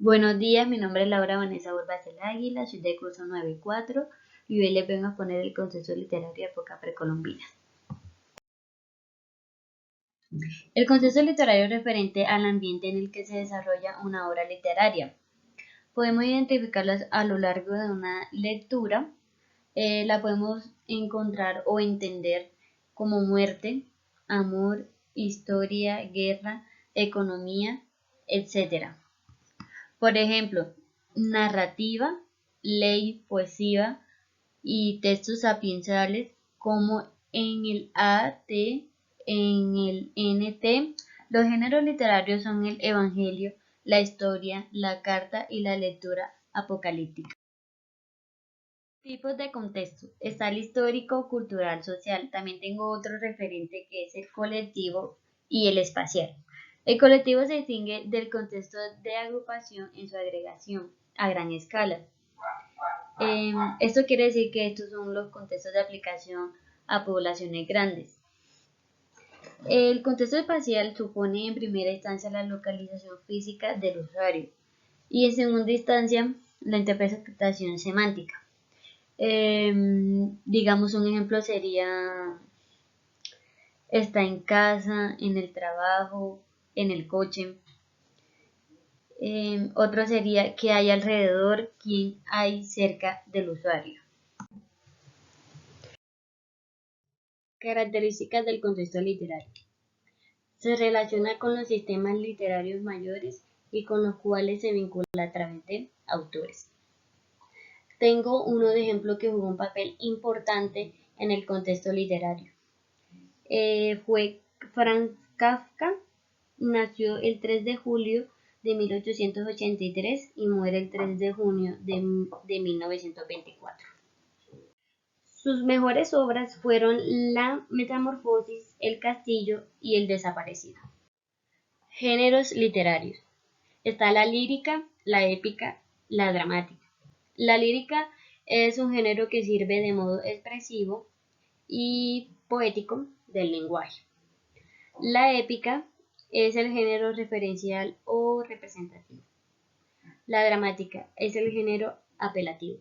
Buenos días, mi nombre es Laura Vanessa Urbacel Águila, soy de curso 9-4 y hoy les vengo a poner el contexto literario de época precolombina. El contexto literario es referente al ambiente en el que se desarrolla una obra literaria. Podemos identificarlas a lo largo de una lectura, la podemos encontrar o entender como muerte, amor, historia, guerra, economía, etc. Por ejemplo, narrativa, ley, poesía y textos sapienciales como en el AT, en el NT. Los géneros literarios son el evangelio, la historia, la carta y la lectura apocalíptica. Tipos de contexto. Está el histórico, cultural, social. También tengo otro referente que es el colectivo y el espacial. El colectivo se distingue del contexto de agrupación en su agregación a gran escala. Esto quiere decir que estos son los contextos de aplicación a poblaciones grandes. El contexto espacial supone en primera instancia la localización física del usuario y en segunda instancia la interpretación semántica. Digamos, un ejemplo sería está en casa, en el trabajo, en el coche. Otro sería que hay alrededor, quién hay cerca del usuario. Características del contexto literario. Se relaciona con los sistemas literarios mayores y con los cuales se vincula a través de autores. Tengo uno de ejemplo que jugó un papel importante en el contexto literario. Fue Franz Kafka. Nació el 3 de julio de 1883 y muere el 3 de junio de 1924. Sus mejores obras fueron La Metamorfosis, El Castillo y El Desaparecido. Géneros literarios. Está la lírica, la épica, la dramática. La lírica es un género que sirve de modo expresivo y poético del lenguaje. La épica es el género referencial o representativo. La dramática es el género apelativo.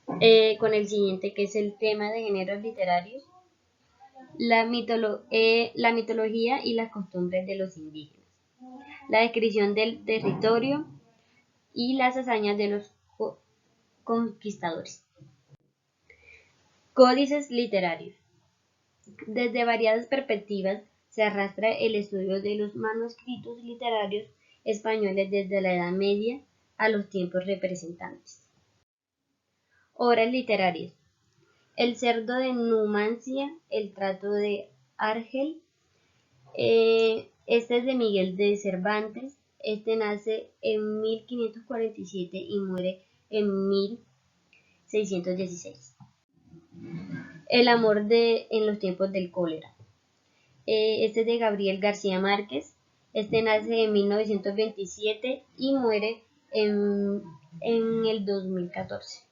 Con el siguiente, que es el tema de géneros literarios, la mitología y las costumbres de los indígenas, la descripción del territorio y las hazañas de los conquistadores. Códices literarios. Desde variadas perspectivas se arrastra el estudio de los manuscritos literarios españoles desde la Edad Media a los tiempos representantes. Obras literarias. El cerdo de Numancia, El trato de Argel. Este es de Miguel de Cervantes. Este nace en 1547 y muere en 1616. El amor en los tiempos del cólera. Este es de Gabriel García Márquez. Este nace en 1927 y muere en el 2014.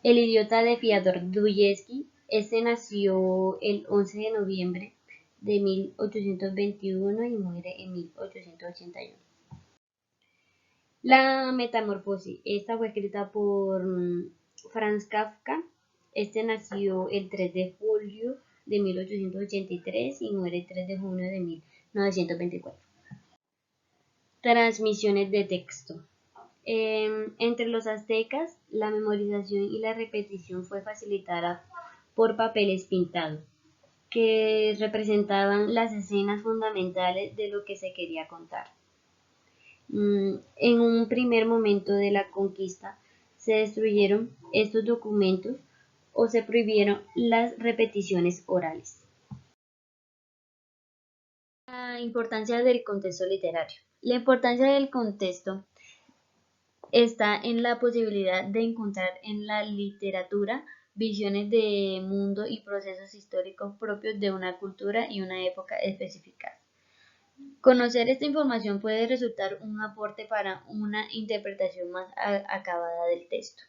El idiota de Fyodor Dostoyevski. Este nació el 11 de noviembre de 1821 y muere en 1881. La Metamorfosis. Esta fue escrita por Franz Kafka. Este nació el 3 de julio de 1883 y muere el 3 de junio de 1924. Transmisiones de texto. Entre los aztecas, la memorización y la repetición fue facilitada por papeles pintados, que representaban las escenas fundamentales de lo que se quería contar. En un primer momento de la conquista, se destruyeron estos documentos o se prohibieron las repeticiones orales. La importancia del contexto literario. La importancia del contexto está en la posibilidad de encontrar en la literatura visiones de mundo y procesos históricos propios de una cultura y una época específica. Conocer esta información puede resultar un aporte para una interpretación más acabada del texto.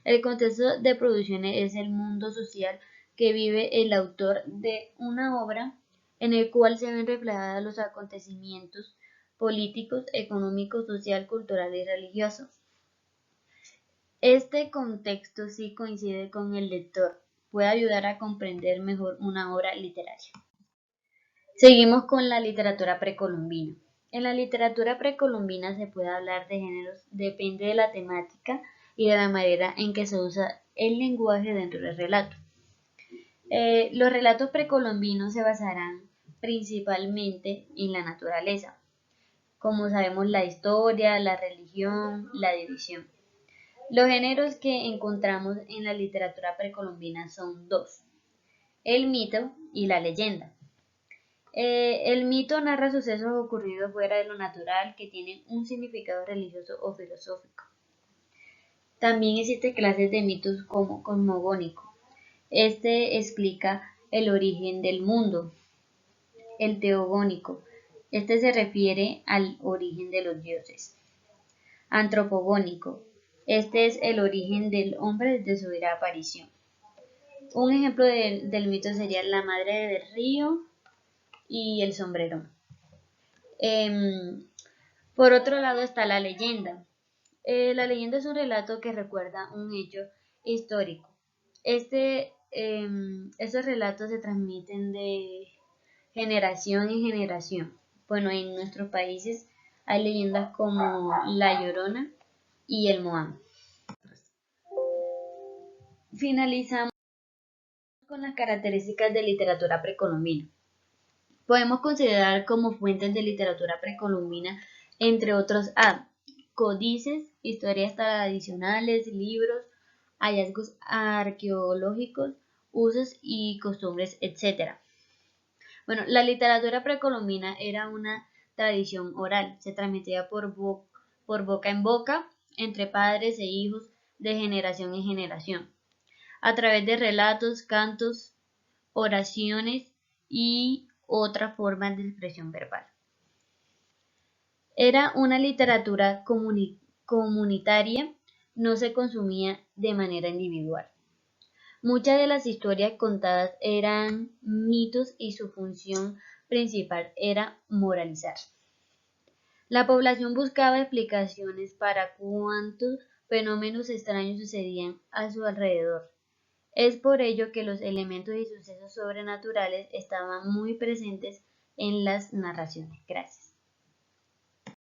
El contexto de producción es el mundo social que vive el autor de una obra, en el cual se ven reflejados los acontecimientos políticos, económicos, social, cultural y religioso. Este contexto sí coincide con el lector, puede ayudar a comprender mejor una obra literaria. Seguimos con la literatura precolombina. En la literatura precolombina se puede hablar de géneros, depende de la temática y de la manera en que se usa el lenguaje dentro del relato. Los relatos precolombinos se basarán principalmente en la naturaleza, como sabemos la historia, la religión, la división. Los géneros que encontramos en la literatura precolombina son dos, el mito y la leyenda. El mito narra sucesos ocurridos fuera de lo natural que tienen un significado religioso o filosófico. También existen clases de mitos como cosmogónico. Este explica el origen del mundo. El teogónico. Este se refiere al origen de los dioses. Antropogónico. Este es el origen del hombre desde su era aparición. Un ejemplo del mito sería la madre del río y el sombrero. Por otro lado está la leyenda. La leyenda es un relato que recuerda un hecho histórico. Esos relatos se transmiten de generación en generación. Bueno, en nuestros países hay leyendas como La Llorona y el Moam. Finalizamos con las características de literatura precolombina. Podemos considerar como fuentes de literatura precolombina, entre otros, códices, historias tradicionales, libros, hallazgos arqueológicos, usos y costumbres, etc. Bueno, la literatura precolombina era una tradición oral, se transmitía por boca en boca, entre padres e hijos, de generación en generación, a través de relatos, cantos, oraciones y otras formas de expresión verbal. Era una literatura comunitaria, no se consumía de manera individual. Muchas de las historias contadas eran mitos y su función principal era moralizar. La población buscaba explicaciones para cuántos fenómenos extraños sucedían a su alrededor. Es por ello que los elementos y sucesos sobrenaturales estaban muy presentes en las narraciones. Gracias.